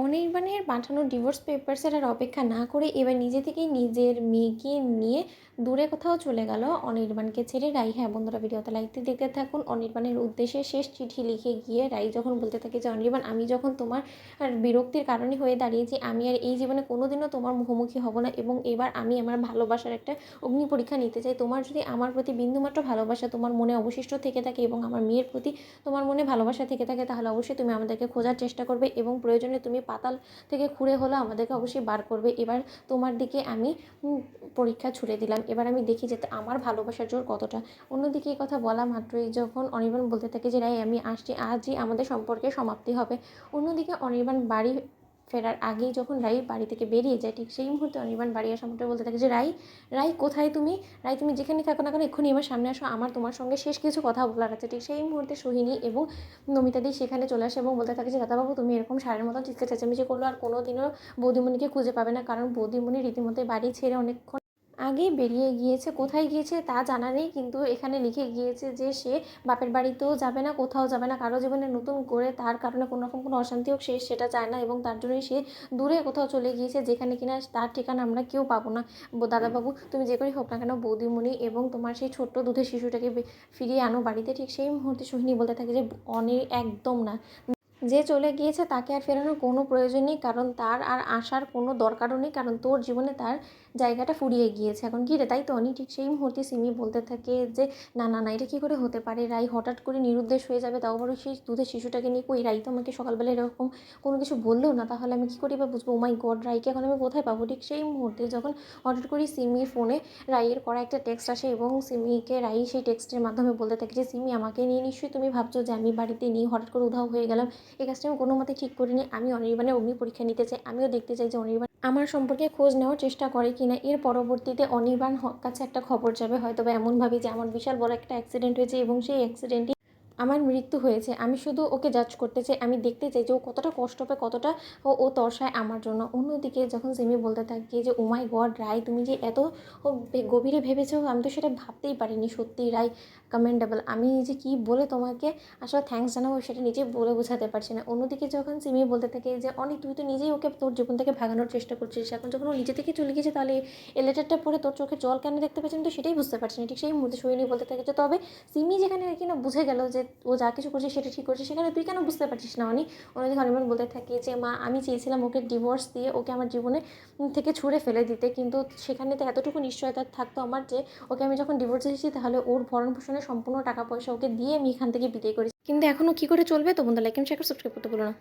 অনির্বাণের পাঠানো ডিভোর্স পেপারসের আর অপেক্ষা না করে এবার নিজে থেকেই নিজের মেয়েকে নিয়ে দূরে কোথাও চলে গেল অনির্বাণকে ছেড়ে রাই। হ্যাঁ বন্ধুরা, ভিডিওতে লাইকতে দেখতে থাকুন। অনির্বাণের উদ্দেশ্যে শেষ চিঠি লিখে গিয়ে রাই যখন বলতে থাকে যে অনির্বাণ, আমি যখন তোমার আর বিরক্তির কারণে হয়ে দাঁড়িয়েছি, আমি আর এই জীবনে কোনোদিনও তোমার মুখোমুখি হব না, এবং এবার আমি আমার ভালোবাসার একটা অগ্নি পরীক্ষা নিতে চাই। তোমার যদি আমার প্রতি বিন্দুমাত্র ভালোবাসা তোমার মনে অবশিষ্ট থেকে থাকে এবং আমার মেয়ের প্রতি তোমার মনে ভালোবাসা থেকে থাকে, তাহলে অবশ্যই তুমি আমাদেরকে খোঁজার চেষ্টা করবে এবং প্রয়োজনে তুমি পাতাল থেকে খুঁড়ে হলেও আমাদেরকে অবশ্যই বার করবে। এবার তোমার দিকে আমি পরীক্ষা ছুড়ে দিলাম, এবার আমি দেখি যে আমার ভালোবাসার জোর কতটা। অন্যদিকে এই কথা বলা মাত্রই যখন অনির্বাণ বলতে থাকে যে রাই আমি আসছি, আজই আমাদের সম্পর্কে সমাপ্তি হবে। অন্যদিকে অনির্বাণ বাড়ি ফেরার আগেই যখন রাই বাড়ি থেকে বেরিয়ে যায়, ঠিক সেই মুহূর্তে অনির্বাণ বাড়ি আসা মাত্র বলতে থাকে যে রাই, রাই কোথায় তুমি? রাই তুমি যেখানে থাকো না কেন এক্ষুনি আমার সামনে আসো, আমার তোমার সঙ্গে শেষ কিছু কথা বলার আছে। ঠিক সেই মুহূর্তে সোহিনী এবং নমিতাদি সেখানে চলে আসে এবং বলতে থাকে যে দাদাবাবু তুমি এরকম সারের মতো চিৎকার চেঁচামেচি করলো আর কোনোদিনও বৌদিমণিকে খুঁজে পাবে না, কারণ বৌদিমণি রীতিমতো বাড়ি ছেড়ে অনেকক্ষণ আগেই বেরিয়ে গিয়েছে। কোথায় গিয়েছে তা জানা নেই, কিন্তু এখানে লিখে গিয়েছে যে সে বাপের বাড়িতেও যাবে না, কোথাও যাবে না, কারো জীবনে নতুন করে তার কারণে কোনো রকম কোনো অশান্তি হোক সে সেটা চায় না, এবং তার জন্যই সে দূরে কোথাও চলে গিয়েছে, যেখানে কিনা তার ঠিকানা আমরা কেউ পাবো না। দাদাবাবু তুমি যে করেই হোক না কেন বৌদিমণি এবং তোমার সেই ছোট্ট দুধের শিশুটাকে ফিরিয়ে আনো বাড়িতে। ঠিক সেই মুহূর্তে সোহিনী বলতে থাকে যে একদম না, যে চলে গিয়েছে তাকে আর ফেরানোর কোনো প্রয়োজন নেই, কারণ তার আর আসার কোনো দরকারও নেই, কারণ তোর জীবনে তার জায়গাটা ফুরিয়ে গিয়েছে। এখন কী রে, তাই তো? অনি ঠিক সেই মুহূর্তে সিমি বলতে থাকে যে না না না, এটা কী করে হতে পারে? রাই হঠাৎ করে নিরুদ্দেশ হয়ে যাবে, তাও বড় সেই দুধের শিশুটাকে নিয়ে। কই, রাই তো আমাকে সকালবেলা এরকম কোনো কিছু বললেও না, তাহলে আমি কী করি বা বুঝবো? ও মাই গড, রাইকে এখন আমি কোথায় পাবো? ঠিক সেই মুহূর্তে যখন হঠাৎ করে সিমির ফোনে রাইয়ের করা একটা টেক্সট আসে এবং সিমিকে রাই সেই টেক্সটের মাধ্যমে বলতে থাকে যে সিমি, আমাকে নিয়ে নিশ্চয়ই তুমি ভাবছো যে আমি বাড়িতে নেই, হঠাৎ করে উধাও হয়ে গেলাম। এই কাজটা আমি কোনো মতে ঠিক করিনি। আমি অনির্বাণের অগ্নি পরীক্ষা নিতে চাই, আমিও দেখতে চাই যে অনির্বাণ আমার সম্পর্কে খোঁজ নেওয়ার চেষ্টা করে কিনা। এর পরবর্তীতে অনির্বাণ কাছে একটা খবর যাবে, হয়তো বা এমনভাবে যে আমার বিশাল বড় একটা অ্যাক্সিডেন্ট হয়েছে এবং সেই অ্যাক্সিডেন্টে আমার মৃত্যু হয়েছে। আমি শুধু ওকে জাজ করতে চাই, আমি দেখতে চাই যে ও কতটা কষ্ট পায়, কতটা ও তর্সায় আমার জন্য। অন্যদিকে যখন সিমি বলতে থাকে যে ও মাই গড রাই, তুমি যে এত গভীরে ভেবেছো, আমি তো সেটা ভাবতেই পারিনি। সত্যি রাই কমেন্ডেবল। আমি যে কী বলে তোমাকে আসলে থ্যাঙ্কস জানাবো সেটা নিজেই বলে বোঝাতে পারছি না। অন্যদিকে যখন সিমি বলতে থাকে যে অনেক তুই তো নিজেই ওকে তোর জীবন থেকে ভাগানোর চেষ্টা করছিস, এখন যখন ও নিজে থেকে চলে গিয়েছে তাহলে এই লেটারটা পড়ে তোর চোখে জল কেন দেখতে পাচ্ছি না, তো সেটাই বুঝতে পারছি না। ঠিক সেই মুহূর্তে সোহিনী বলতে থাকে যে তবে সিমি যেখানে কিনা বুঝে গেল যে ও যা কিছু করছে সেটা ঠিক করছে, সেখানে তুই কেন বুঝতে পারছিস না অনি? অন্যদিকে অনির্বাণ বলতে থাকে যে মা, আমি চেয়েছিলাম ওকে ডিভোর্স দিয়ে ওকে আমার জীবনে থেকে ছুঁড়ে ফেলে দিতে, কিন্তু সেখানে তো এতটুকু নিশ্চয়তা থাকতো আমার যে ওকে আমি যখন ডিভোর্স দিয়েছি তাহলে ওর ভরণ পোষণের সম্পূর্ণ টাকা পয়সা ওকে দিয়ে আমি এখান থেকে বিদায় করেছি। কিন্তু এখনও কী করে চলবে? তো বন্ধু লাইক এন্ড শেয়ার সাবস্ক্রাইব করতে বলো না।